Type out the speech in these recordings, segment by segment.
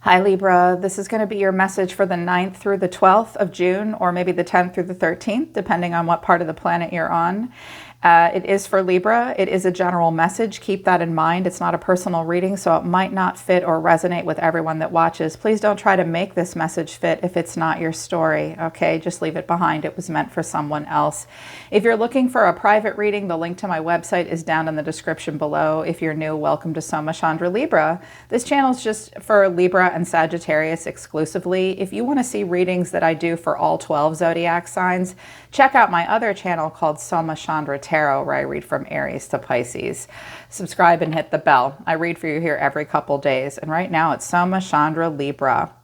Hi Libra, this is going to be your message for the 9th through the 12th of June, or maybe the 10th through the 13th, depending on what part of the planet you're on. It is for Libra. It is a general message. Keep that in mind. It's not a personal reading, so it might not fit or resonate with everyone that watches. Please don't try to make this message fit if it's not your story, okay? Just leave it behind. It was meant for someone else. If you're looking for a private reading, the link to my website is down in the description below. If you're new, welcome to Soma Chandra Libra. This channel is just for Libra and Sagittarius exclusively. If you want to see readings that I do for all 12 zodiac signs, check out my other channel called Soma Chandra Tarot, where I read from Aries to Pisces. Subscribe and hit the bell. I read for you here every couple days. And right now it's Soma Chandra Libra.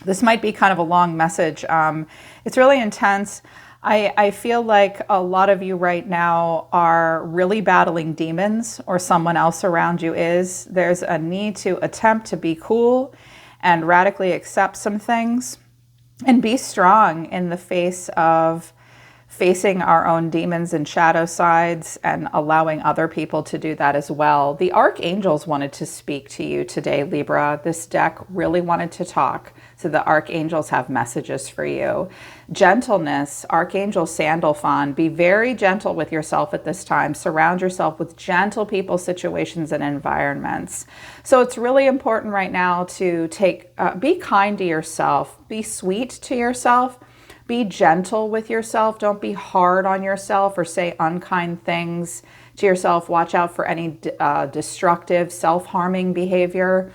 This might be kind of a long message. It's really intense. I feel like a lot of you right now are really battling demons, or someone else around you is. There's a need to attempt to be cool and radically accept some things and be strong in the face of facing our own demons and shadow sides and allowing other people to do that as well. The Archangels wanted to speak to you today, Libra. This deck really wanted to talk. So the Archangels have messages for you. Gentleness, Archangel Sandalphon, be very gentle with yourself at this time. Surround yourself with gentle people, situations, and environments. So it's really important right now to be kind to yourself, be sweet to yourself, be gentle with yourself. Don't be hard on yourself or say unkind things to yourself. Watch out for any destructive, self-harming behavior.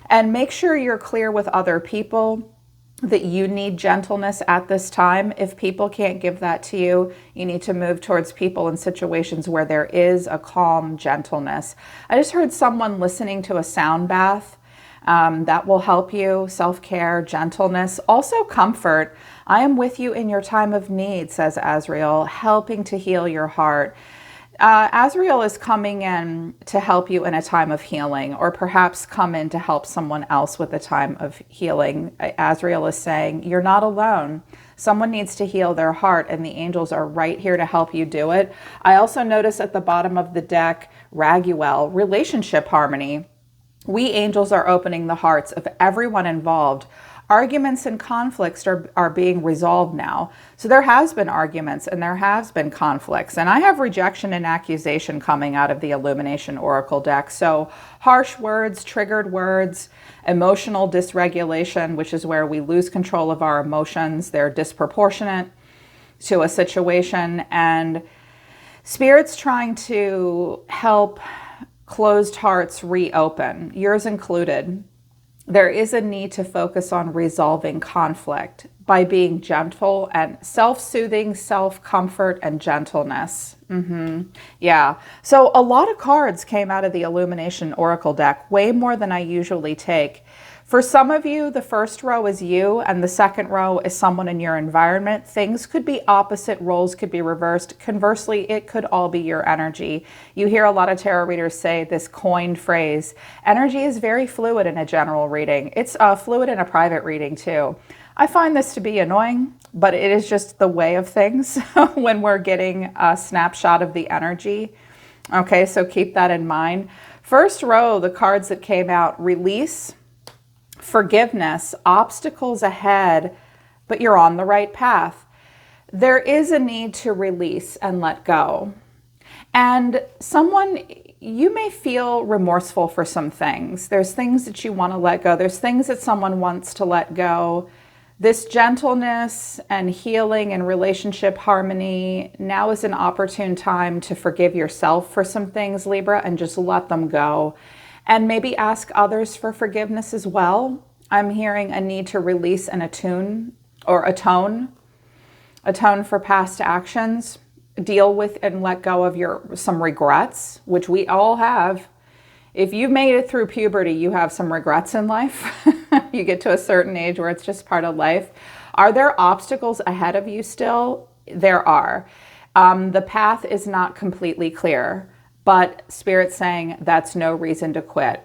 And make sure you're clear with other people that you need gentleness at this time. If people can't give that to you, you need to move towards people and situations where there is a calm gentleness. I just heard someone listening to a sound bath. That will help you. Self-care, gentleness, also comfort. I am with you in your time of need, says Azrael, helping to heal your heart. Azrael is coming in to help you in a time of healing, or perhaps come in to help someone else with a time of healing. Azrael is saying, you're not alone. Someone needs to heal their heart, and the angels are right here to help you do it. I also notice at the bottom of the deck, Raguel, relationship harmony. We angels are opening the hearts of everyone involved. Arguments and conflicts are being resolved now. So there has been arguments and there has been conflicts. And I have rejection and accusation coming out of the Illumination Oracle deck. So harsh words, triggered words, emotional dysregulation, which is where we lose control of our emotions. They're disproportionate to a situation. And Spirit's trying to help closed hearts reopen, yours included. There is a need to focus on resolving conflict by being gentle and self-soothing, self-comfort, and gentleness. Yeah. So a lot of cards came out of the Illumination Oracle deck, way more than I usually take. For some of you, the first row is you and the second row is someone in your environment. Things could be opposite, roles could be reversed. Conversely, it could all be your energy. You hear a lot of tarot readers say this coined phrase, energy is very fluid in a general reading. It's fluid in a private reading too. I find this to be annoying, but it is just the way of things when we're getting a snapshot of the energy. Okay, so keep that in mind. First row, the cards that came out, release, forgiveness, obstacles ahead, but you're on the right path. There is a need to release and let go. And you may feel remorseful for some things. There's things that you want to let go. There's things that someone wants to let go. This gentleness and healing and relationship harmony, now is an opportune time to forgive yourself for some things, Libra, and just let them go. And maybe ask others for forgiveness as well. I'm hearing a need to release and atone for past actions, deal with and let go of some regrets, which we all have. If you made it through puberty, you have some regrets in life. You get to a certain age where it's just part of life. Are there obstacles ahead of you still? There are. The path is not completely clear. But Spirit's saying that's no reason to quit.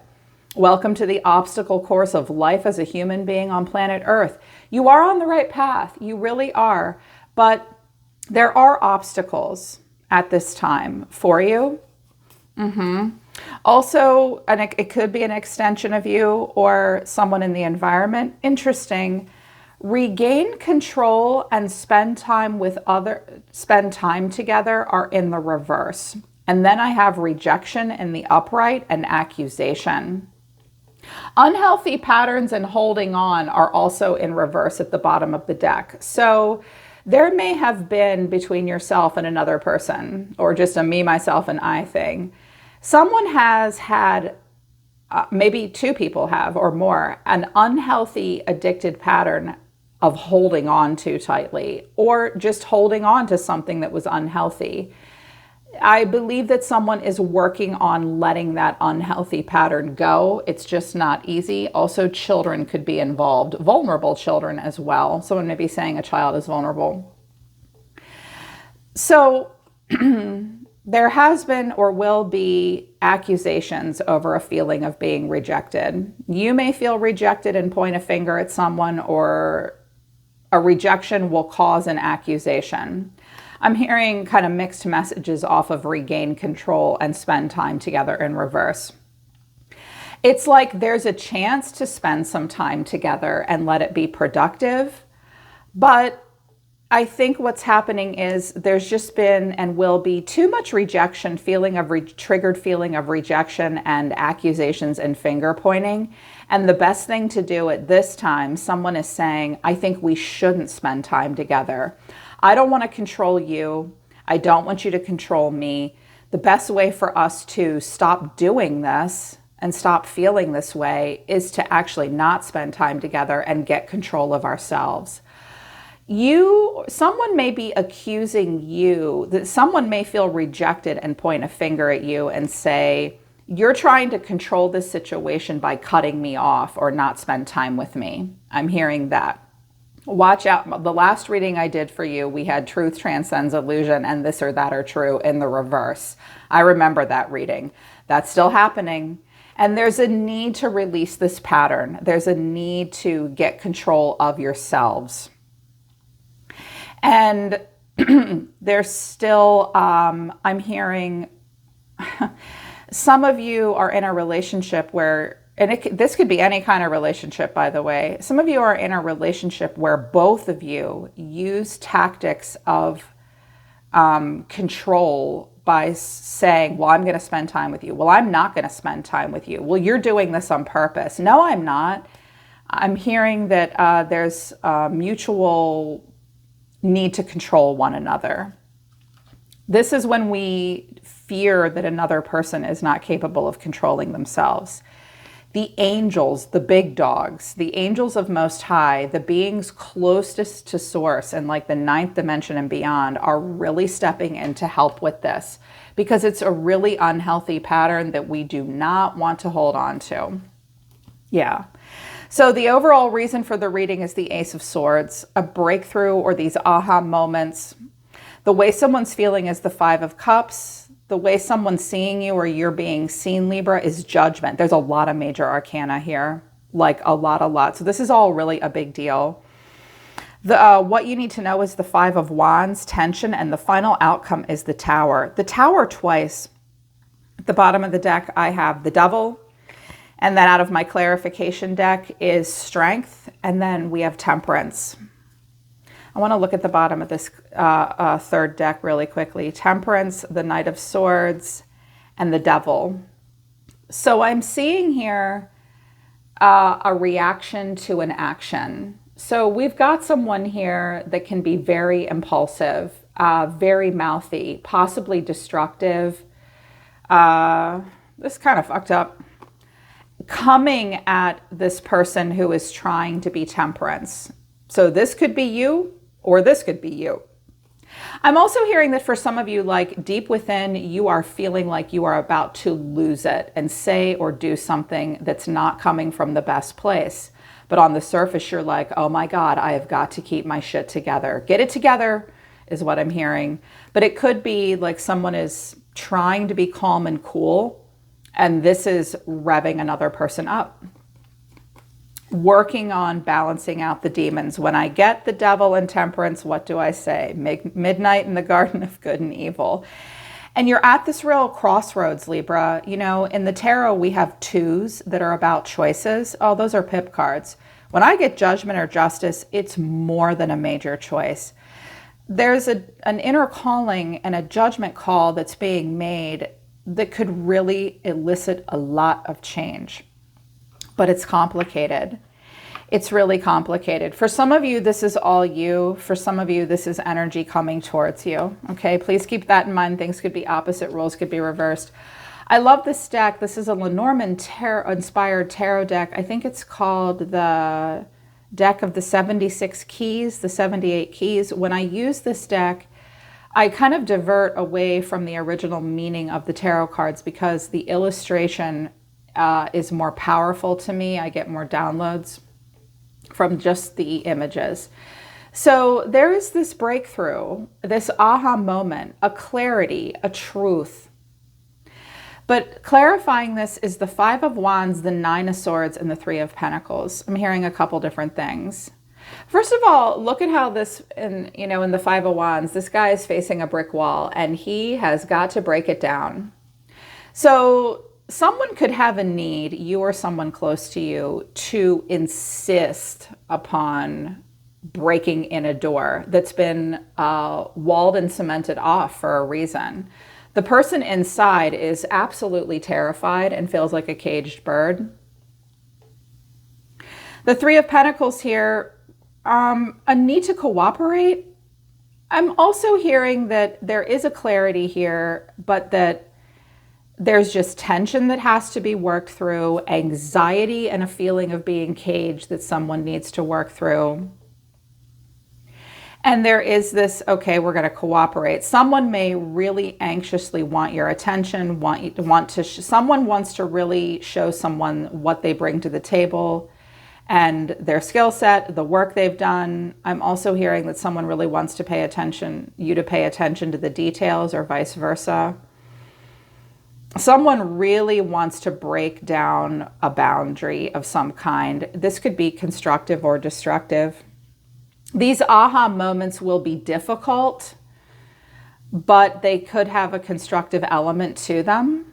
Welcome to the obstacle course of life as a human being on planet Earth. You are on the right path. You really are. But there are obstacles at this time for you. Also, it could be an extension of you or someone in the environment. Interesting. Regain control and spend time together are in the reverse. And then I have rejection in the upright and accusation. Unhealthy patterns and holding on are also in reverse at the bottom of the deck. So there may have been between yourself and another person, or just a me, myself, and I thing. Someone has had, maybe two people have or more, an unhealthy addicted pattern of holding on too tightly, or just holding on to something that was unhealthy. I believe that someone is working on letting that unhealthy pattern go. It's just not easy. Also, children could be involved, vulnerable children as well. Someone may be saying a child is vulnerable. So there has been or will be accusations over a feeling of being rejected. You may feel rejected and point a finger at someone, or a rejection will cause an accusation. I'm hearing kind of mixed messages off of regain control and spend time together in reverse. It's like there's a chance to spend some time together and let it be productive. But I think what's happening is there's just been and will be too much rejection, triggered feeling of rejection and accusations and finger pointing. And the best thing to do at this time, someone is saying, I think we shouldn't spend time together. I don't want to control you. I don't want you to control me. The best way for us to stop doing this and stop feeling this way is to actually not spend time together and get control of ourselves. Someone may be accusing you, that someone may feel rejected and point a finger at you and say, you're trying to control this situation by cutting me off or not spend time with me. I'm hearing that. Watch out. The last reading I did for you, we had truth transcends illusion and this or that are true in the reverse. I remember that reading. That's still happening. And there's a need to release this pattern. There's a need to get control of yourselves. And there's still, I'm hearing some of you are in a relationship where, and this could be any kind of relationship, by the way. Some of you are in a relationship where both of you use tactics of control by saying, well, I'm going to spend time with you. Well, I'm not going to spend time with you. Well, you're doing this on purpose. No, I'm not. I'm hearing that there's a mutual need to control one another. This is when we fear that another person is not capable of controlling themselves. The angels, the big dogs, the angels of Most High, the beings closest to source and like the ninth dimension and beyond are really stepping in to help with this, because it's a really unhealthy pattern that we do not want to hold on to. Yeah. So the overall reason for the reading is the Ace of Swords, a breakthrough or these aha moments. The way someone's feeling is the Five of Cups. The way someone's seeing you or you're being seen, Libra, is judgment. There's a lot of major arcana here, like a lot. So this is all really a big deal. What you need to know is the Five of Wands, tension, and the final outcome is the Tower. The Tower twice. At the bottom of the deck, I have the Devil. And then out of my clarification deck is Strength. And then we have Temperance. I want to look at the bottom of this third deck really quickly. Temperance, the Knight of Swords, and the Devil. So I'm seeing here a reaction to an action. So we've got someone here that can be very impulsive, very mouthy, possibly destructive. This is kind of fucked up. Coming at this person who is trying to be temperance. So this could be you, or this could be you. I'm also hearing that for some of you, like deep within, you are feeling like you are about to lose it and say or do something that's not coming from the best place. But on the surface, you're like, oh my God, I have got to keep my shit together. Get it together is what I'm hearing. But it could be like someone is trying to be calm and cool, and this is revving another person up. Working on balancing out the demons. When I get the Devil and Temperance, what do I say? Make midnight in the garden of good and evil. And you're at this real crossroads, Libra. You know, in the tarot, we have twos that are about choices. Oh, those are pip cards. When I get judgment or justice, it's more than a major choice. There's an inner calling and a judgment call that's being made that could really elicit a lot of change. But it's complicated. It's really complicated. For some of you, this is all you. For some of you, this is energy coming towards you. Okay, please keep that in mind. Things could be opposite, roles could be reversed. I love this deck. This is a Lenormand inspired tarot deck. I think it's called the deck of the 76 keys, the 78 keys. When I use this deck, I kind of divert away from the original meaning of the tarot cards because the illustration is more powerful to me. I get more downloads from just the images. So there is this breakthrough, this aha moment, a clarity, a truth. But clarifying this is the Five of Wands, the Nine of Swords, and the Three of Pentacles. I'm hearing a couple different things. First of all, look at how this, in the Five of Wands, this guy is facing a brick wall and he has got to break it down. So someone could have a need, you or someone close to you, to insist upon breaking in a door that's been walled and cemented off for a reason. The person inside is absolutely terrified and feels like a caged bird. The Three of Pentacles here, a need to cooperate. I'm also hearing that there is a clarity here, but that there's just tension that has to be worked through, anxiety and a feeling of being caged that someone needs to work through. And there is this, okay, we're going to cooperate. Someone may really anxiously want your attention, someone wants to really show someone what they bring to the table and their skill set, the work they've done. I'm also hearing that someone really wants to pay attention to the details or vice versa. Someone really wants to break down a boundary of some kind. This could be constructive or destructive. These aha moments will be difficult, but they could have a constructive element to them.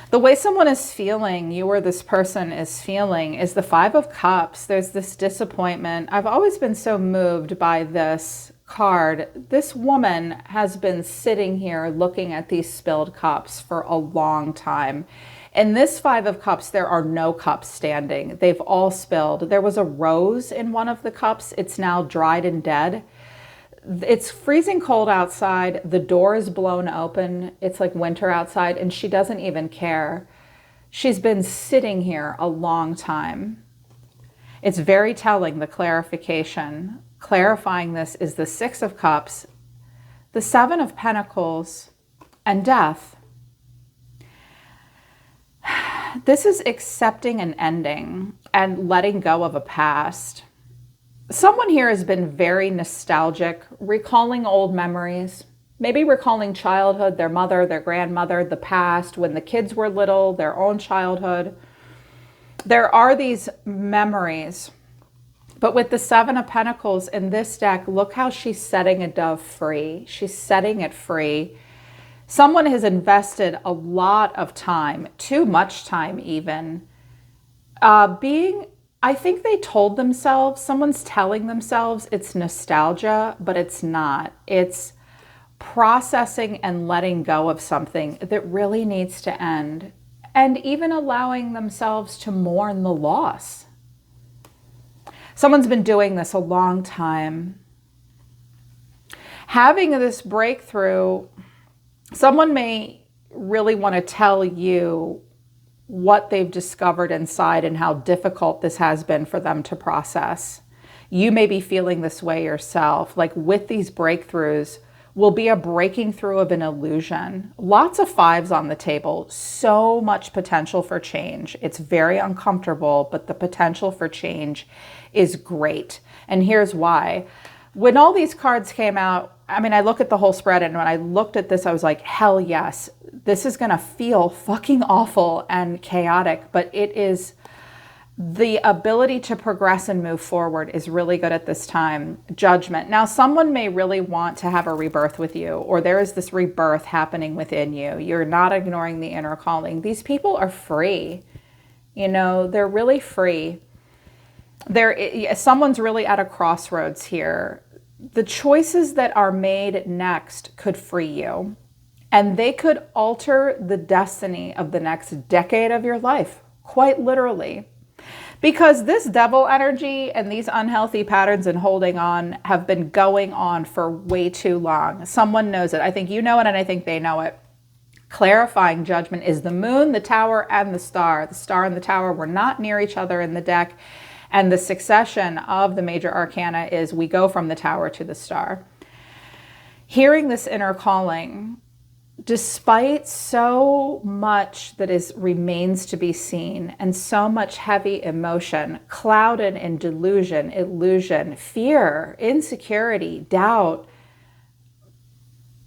The way someone is feeling, you or this person is feeling, is the Five of Cups. There's this disappointment. I've always been so moved by this card. This woman has been sitting here looking at these spilled cups for a long time. In this Five of Cups, there are no cups standing. They've all spilled. There was a rose in one of the cups. It's now dried and dead. It's freezing cold outside. The door is blown open. It's like winter outside, and she doesn't even care. She's been sitting here a long time. It's very telling, the clarification. Clarifying this is the Six of Cups, the Seven of Pentacles, and Death. This is accepting an ending and letting go of a past. Someone here has been very nostalgic, recalling old memories, maybe recalling childhood, their mother, their grandmother, the past, when the kids were little, their own childhood. There are these memories, but with the Seven of Pentacles in this deck, look how she's setting a dove free. She's setting it free. Someone has invested a lot of time, too much time even, I think they told themselves, someone's telling themselves it's nostalgia, but it's not. It's processing and letting go of something that really needs to end, and even allowing themselves to mourn the loss. Someone's been doing this a long time. Having this breakthrough, someone may really want to tell you what they've discovered inside and how difficult this has been for them to process. You may be feeling this way yourself. Like with these breakthroughs will be a breaking through of an illusion. Lots of fives on the table, so much potential for change. It's very uncomfortable, but the potential for change is great. And here's why. When all these cards came out, I mean, I look at the whole spread, and when I looked at this, I was like, hell yes, this is going to feel fucking awful and chaotic, but it is The ability to progress and move forward is really good at this time. Judgment. Now, someone may really want to have a rebirth with you, or there is this rebirth happening within you. You're not ignoring the inner calling. These people are free. You know, they're really free. Someone's really at a crossroads here. The choices that are made next could free you, and they could alter the destiny of the next decade of your life, quite literally. Because this devil energy and these unhealthy patterns and holding on have been going on for way too long. Someone knows it. I think you know it, and I think they know it. Clarifying judgment is the moon, the tower, and the star. The star and the tower were not near each other in the deck. And the succession of the major arcana is we go from the tower to the star. Hearing this inner calling, despite so much that remains to be seen and so much heavy emotion, clouded in delusion, illusion, fear, insecurity, doubt,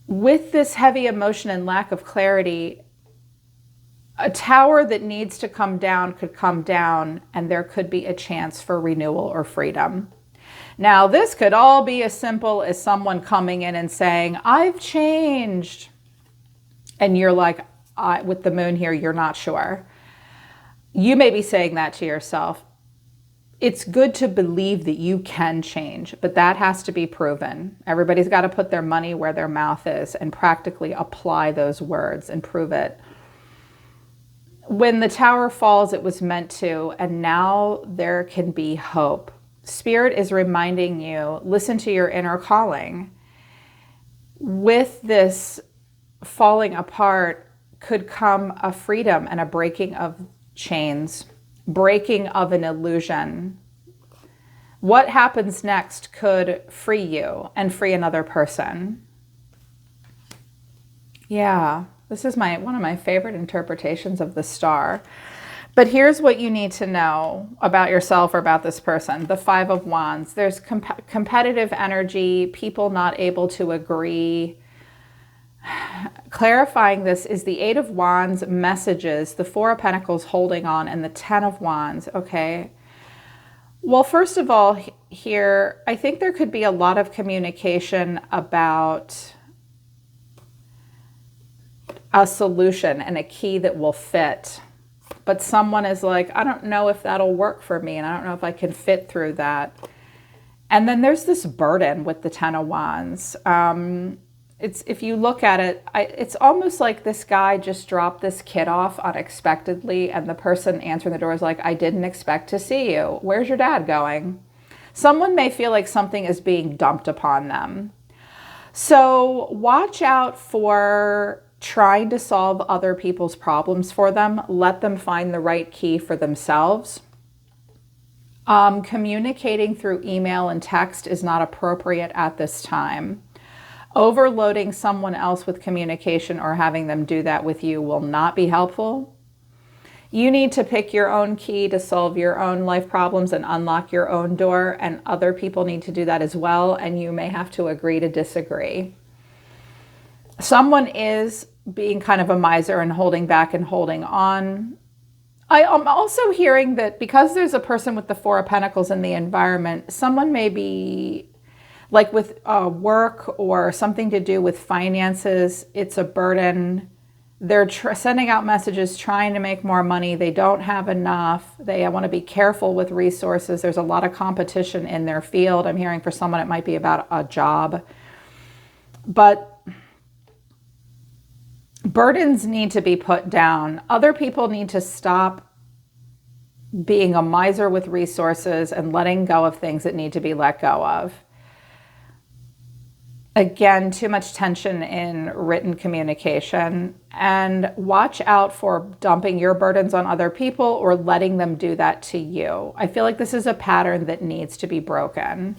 with this heavy emotion and lack of clarity, a tower that needs to come down could come down, and there could be a chance for renewal or freedom. Now, this could all be as simple as someone coming in and saying, I've changed. And you're like, with the moon here, you're not sure. You may be saying that to yourself. It's good to believe that you can change, but that has to be proven. Everybody's got to put their money where their mouth is and practically apply those words and prove it. When the tower falls, it was meant to, and now there can be hope. Spirit is reminding you, listen to your inner calling. With this falling apart could come a freedom and a breaking of chains, breaking of an illusion. What happens next could free you and free another person. Yeah, this is one of my favorite interpretations of the star. But here's what you need to know about yourself or about this person. The Five of Wands. There's competitive energy, people not able to agree. Clarifying this is the Eight of Wands messages, the Four of Pentacles holding on, and the Ten of Wands. Okay. Well, first of all, here, I think there could be a lot of communication about a solution and a key that will fit. But someone is like, I don't know if that'll work for me, and I don't know if I can fit through that. And then there's this burden with the Ten of Wands. If you look at it, it's almost like this guy just dropped this kid off unexpectedly, and the person answering the door is like, I didn't expect to see you. Where's your dad going? Someone may feel like something is being dumped upon them. So watch out for trying to solve other people's problems for them. Let them find the right key for themselves. Communicating through email and text is not appropriate at this time. Overloading someone else with communication or having them do that with you will not be helpful. You need to pick your own key to solve your own life problems and unlock your own door, and other people need to do that as well, and you may have to agree to disagree. Someone is being kind of a miser and holding back and holding on. I am also hearing that because there's a person with the Four of Pentacles in the environment, someone may be like with work or something to do with finances. It's a burden. They're sending out messages trying to make more money. They don't have enough. They want to be careful with resources. There's a lot of competition in their field. I'm hearing for someone it might be about a job. But burdens need to be put down. Other people need to stop being a miser with resources and letting go of things that need to be let go of. Again, too much tension in written communication, and watch out for dumping your burdens on other people or letting them do that to you. I feel like this is a pattern that needs to be broken.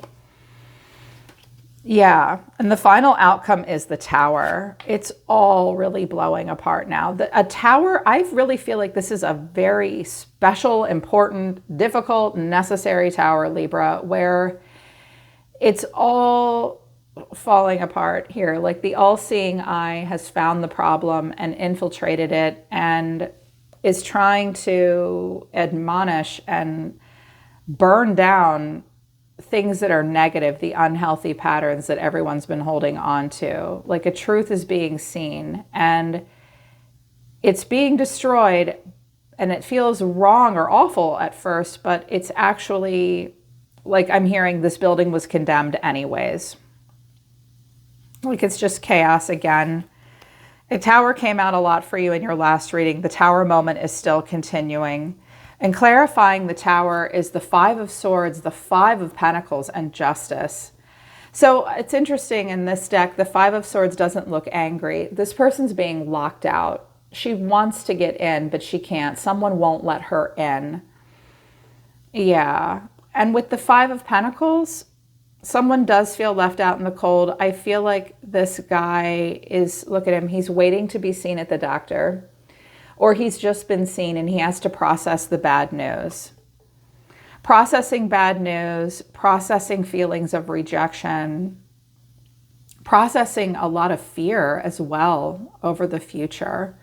Yeah, and the final outcome is the Tower. It's all really blowing apart now. A Tower, I really feel like this is a very special, important, difficult, necessary Tower, Libra, where it's all falling apart here. Like the all-seeing eye has found the problem and infiltrated it, and is trying to admonish and burn down things that are negative, the unhealthy patterns that everyone's been holding on to. Like a truth is being seen and it's being destroyed, and it feels wrong or awful at first, but it's actually, like I'm hearing, this building was condemned anyways. Like it's just chaos again. The Tower came out a lot for you in your last reading. The Tower moment is still continuing. And clarifying the Tower is the Five of Swords, the Five of Pentacles, and Justice. So it's interesting in this deck, the Five of Swords doesn't look angry. This person's being locked out. She wants to get in, but she can't. Someone won't let her in. Yeah. And with the Five of Pentacles, someone does feel left out in the cold. I feel like this guy is, look at him, he's waiting to be seen at the doctor. Or he's just been seen and he has to process the bad news. Processing bad news, processing feelings of rejection, processing a lot of fear as well over the future.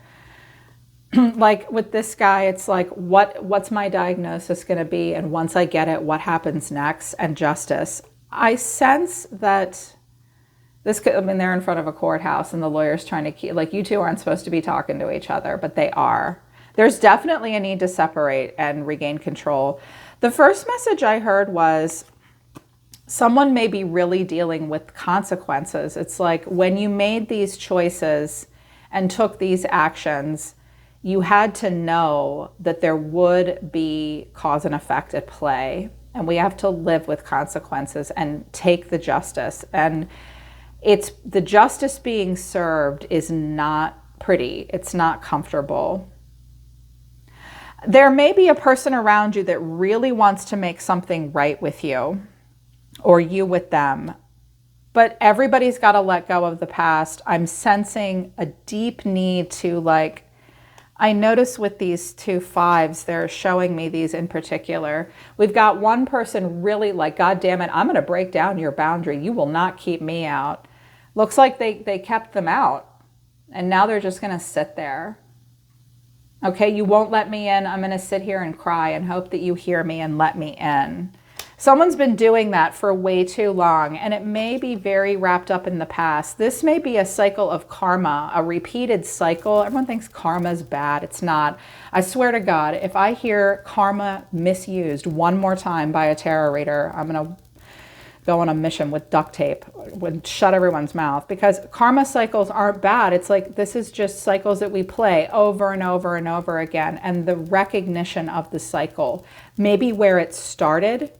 Like with this guy, it's like, what's my diagnosis going to be? And once I get it, what happens next? And Justice. I sense that this could, I mean, they're in front of a courthouse and the lawyer's trying to keep, like, you two aren't supposed to be talking to each other, but they are. There's definitely a need to separate and regain control. The first message I heard was someone may be really dealing with consequences. It's like when you made these choices and took these actions, you had to know that there would be cause and effect at play. And we have to live with consequences and take the justice. And it's the justice being served is not pretty. It's not comfortable. There may be a person around you that really wants to make something right with you or you with them. But everybody's got to let go of the past. I'm sensing a deep need to, like, I notice with these two fives, they're showing me these in particular. We've got one person really like, God damn it, I'm going to break down your boundary. You will not keep me out. Looks like they kept them out. And now they're just going to sit there. Okay, you won't let me in. I'm going to sit here and cry and hope that you hear me and let me in. Someone's been doing that for way too long, and it may be very wrapped up in the past. This may be a cycle of karma, a repeated cycle. Everyone thinks karma's bad. It's not. I swear to God, if I hear karma misused one more time by a tarot reader, I'm going to go on a mission with duct tape, would shut everyone's mouth, because karma cycles aren't bad. It's like, this is just cycles that we play over and over and over again. And the recognition of the cycle, maybe where it started,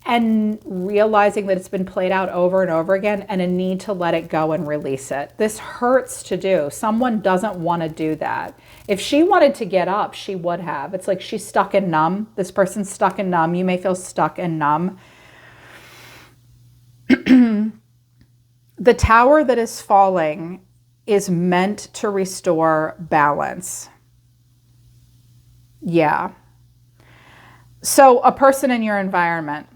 and realizing that it's been played out over and over again and a need to let it go and release it. This hurts to do. Someone doesn't want to do that. If she wanted to get up, she would have. It's like she's stuck in numb. This person's stuck in numb. You may feel stuck in numb. The tower that is falling is meant to restore balance. Yeah. So a person in your environment,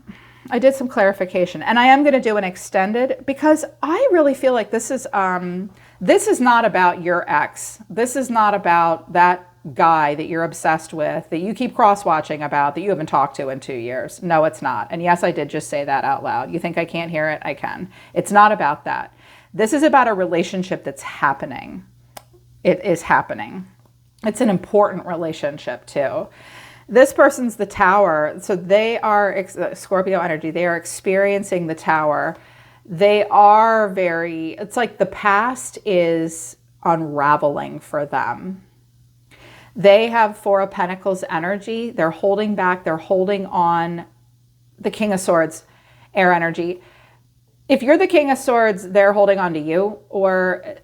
I did some clarification, and I am going to do an extended because I really feel like this is not about your ex. This is not about that guy that you're obsessed with, that you keep cross-watching about, that you haven't talked to in 2 years. No, it's not. And yes, I did just say that out loud. You think I can't hear it? I can. It's not about that. This is about a relationship that's happening. It is happening. It's an important relationship too. This person's the tower. So they are Scorpio energy. They are experiencing the tower. They are very, it's like the past is unraveling for them. They have Four of Pentacles energy. They're holding back. They're holding on. The King of Swords, air energy. If you're the King of Swords, they're holding on to you. Or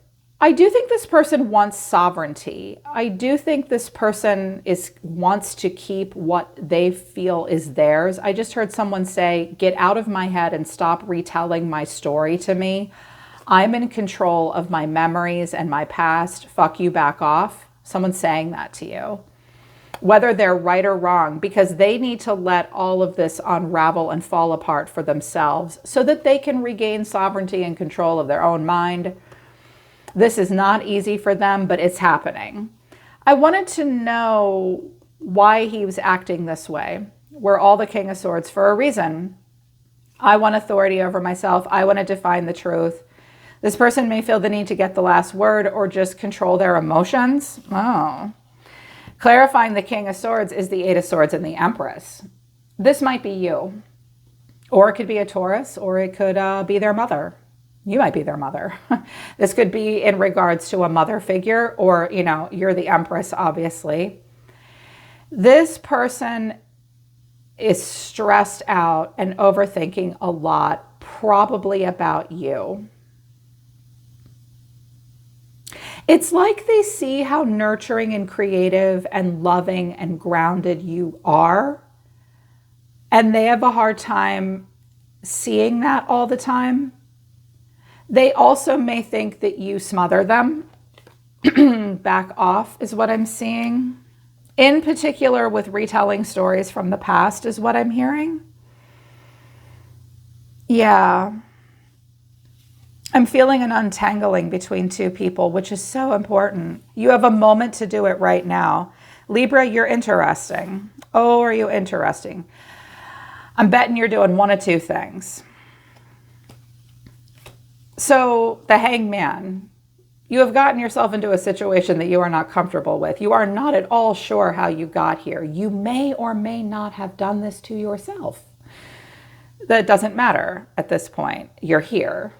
I do think this person wants sovereignty. I do think this person wants to keep what they feel is theirs. I just heard someone say, get out of my head and stop retelling my story to me. I'm in control of my memories and my past. Fuck you, back off. Someone's saying that to you, whether they're right or wrong, because they need to let all of this unravel and fall apart for themselves so that they can regain sovereignty and control of their own mind. This is not easy for them, but it's happening. I wanted to know why he was acting this way. We're all the King of Swords for a reason. I want authority over myself. I want to define the truth. This person may feel the need to get the last word or just control their emotions. Oh. Clarifying the King of Swords is the Eight of Swords and the Empress. This might be you. Or it could be a Taurus, or it could be their mother. You might be their mother. This could be in regards to a mother figure, or, you know, you're the Empress, obviously. This person is stressed out and overthinking a lot, probably about you. It's like they see how nurturing and creative and loving and grounded you are, and they have a hard time seeing that all the time. They also may think that you smother them. Back off is what I'm seeing. In particular with retelling stories from the past is what I'm hearing. Yeah. I'm feeling an untangling between two people, which is so important. You have a moment to do it right now. Libra, you're interesting. Oh, are you interesting? I'm betting you're doing one of two things. So the Hangman, you have gotten yourself into a situation that you are not comfortable with. You are not at all sure how you got here. You may or may not have done this to yourself. That doesn't matter at this point. You're here.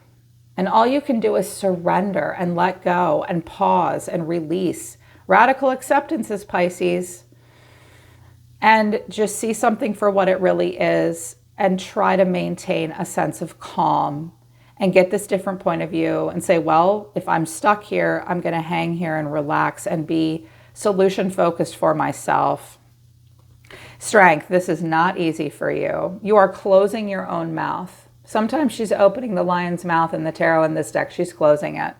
And all you can do is surrender and let go and pause and release. Radical acceptance is Pisces. And just see something for what it really is and try to maintain a sense of calm and get this different point of view and say, well, if I'm stuck here, I'm going to hang here and relax and be solution focused for myself. Strength, this is not easy for you. You are closing your own mouth. Sometimes she's opening the lion's mouth in the tarot in this deck. She's closing it.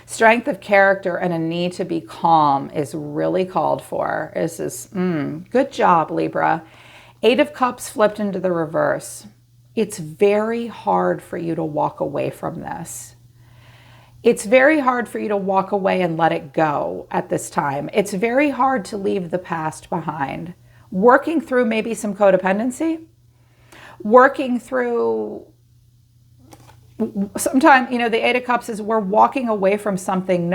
Strength of character and a need to be calm is really called for. This is, good job, Libra. Eight of Cups flipped into the reverse. It's very hard for you to walk away from this. It's very hard for you to walk away and let it go at this time. It's very hard to leave the past behind. Working through maybe some codependency, working through, sometimes, you know, the Eight of Cups is we're walking away from something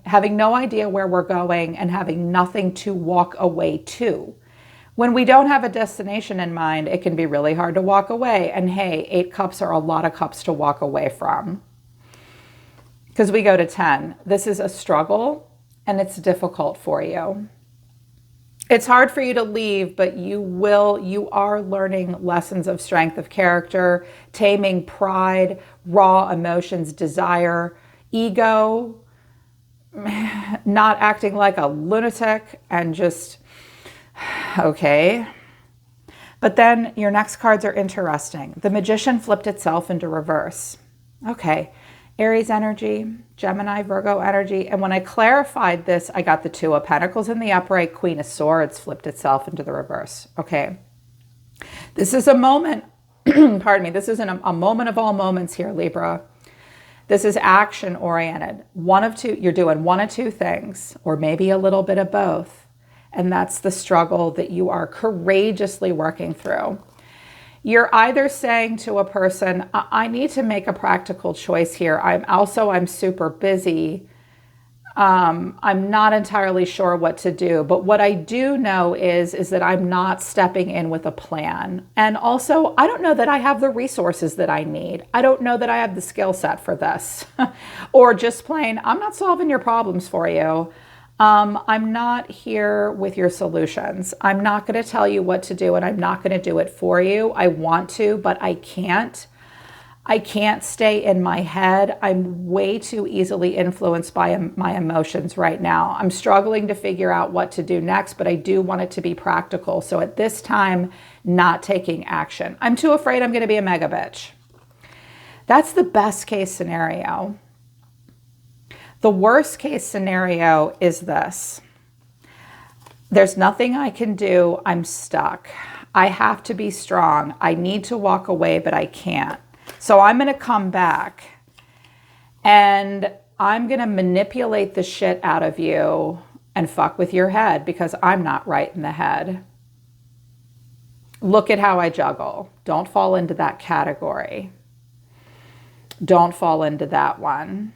having no idea where we're going and having nothing to walk away to. When we don't have a destination in mind, it can be really hard to walk away. And hey, 8 cups are a lot of cups to walk away from. Because we go to 10. This is a struggle and it's difficult for you. It's hard for you to leave, but you are learning lessons of strength of character, taming pride, raw emotions, desire, ego, not acting like a lunatic, and just, okay. But then your next cards are interesting. The Magician flipped itself into reverse. Okay. Aries energy, Gemini, Virgo energy. And when I clarified this, I got the Two of Pentacles in the upright. Queen of Swords flipped itself into the reverse. Okay. This is a moment, pardon me, this isn't a moment of all moments here, Libra. This is action oriented. One of two, you're doing one of two things, or maybe a little bit of both. And that's the struggle that you are courageously working through. You're either saying to a person, I need to make a practical choice here. I'm super busy. I'm not entirely sure what to do. But what I do know is that I'm not stepping in with a plan. And also, I don't know that I have the resources that I need. I don't know that I have the skill set for this. Or just plain, I'm not solving your problems for you. I'm not here with your solutions. I'm not going to tell you what to do, and I'm not going to do it for you. I want to, but I can't. I can't stay in my head. I'm way too easily influenced by my emotions right now. I'm struggling to figure out what to do next, but I do want it to be practical. So at this time, not taking action. I'm too afraid I'm going to be a mega bitch. That's the best case scenario. The worst case scenario is this. There's nothing I can do. I'm stuck. I have to be strong. I need to walk away, but I can't. So I'm going to come back and I'm going to manipulate the shit out of you and fuck with your head because I'm not right in the head. Look at how I juggle. Don't fall into that category. Don't fall into that one.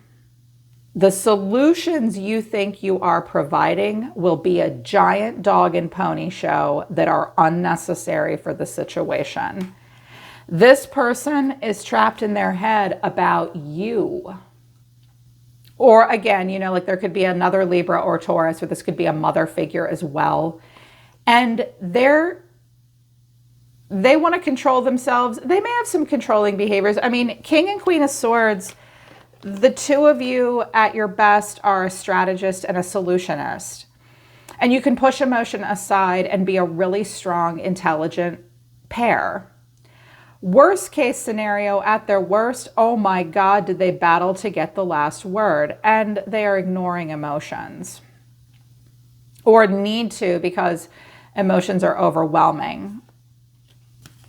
The solutions you think you are providing will be a giant dog and pony show that are unnecessary for the situation. This person is trapped in their head about you. Or again, you know, like there could be another Libra or Taurus, or this could be a mother figure as well. And they want to control themselves. They may have some controlling behaviors. I mean, King and Queen of Swords, the two of you at your best are a strategist and a solutionist. And you can push emotion aside and be a really strong, intelligent pair. Worst case scenario, at their worst, oh my God, did they battle to get the last word? And they are ignoring emotions. Or need to, because emotions are overwhelming.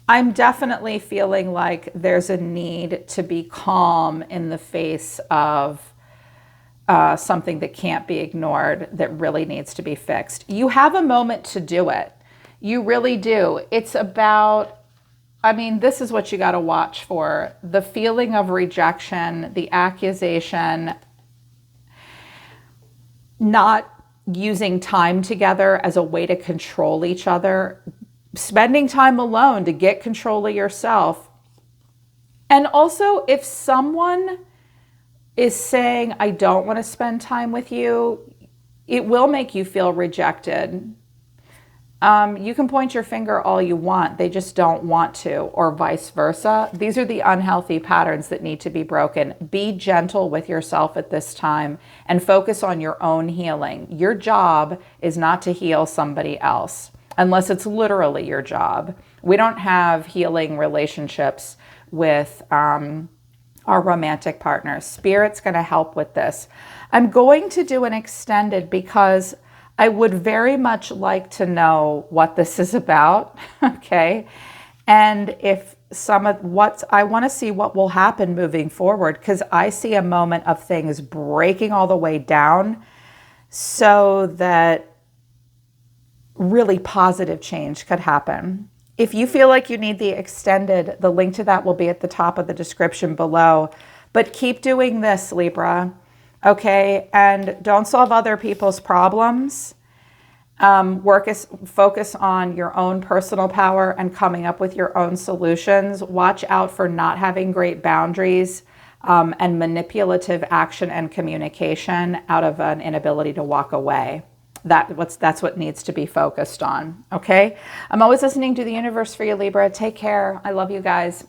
I'm definitely feeling like there's a need to be calm in the face of something that can't be ignored, that really needs to be fixed. You have a moment to do it. You really do. It's about, I mean, this is what you got to watch for. The feeling of rejection, the accusation, not using time together as a way to control each other, spending time alone to get control of yourself. And also, if someone is saying, I don't want to spend time with you, it will make you feel rejected. You can point your finger all you want. They just don't want to, or vice versa. These are the unhealthy patterns that need to be broken. Be gentle with yourself at this time and focus on your own healing. Your job is not to heal somebody else, unless it's literally your job. We don't have healing relationships with our romantic partners. Spirit's going to help with this. I'm going to do an extended because I would very much like to know what this is about, okay? And if I want to see what will happen moving forward, because I see a moment of things breaking all the way down so that really positive change could happen. If you feel like you need the extended, the link to that will be at the top of the description below. But keep doing this, Libra, okay? And don't solve other people's problems. Focus on your own personal power and coming up with your own solutions. Watch out for not having great boundaries and manipulative action and communication out of an inability to walk away. That's what needs to be focused on, okay? I'm always listening to the universe for you, Libra. Take care. I love you guys.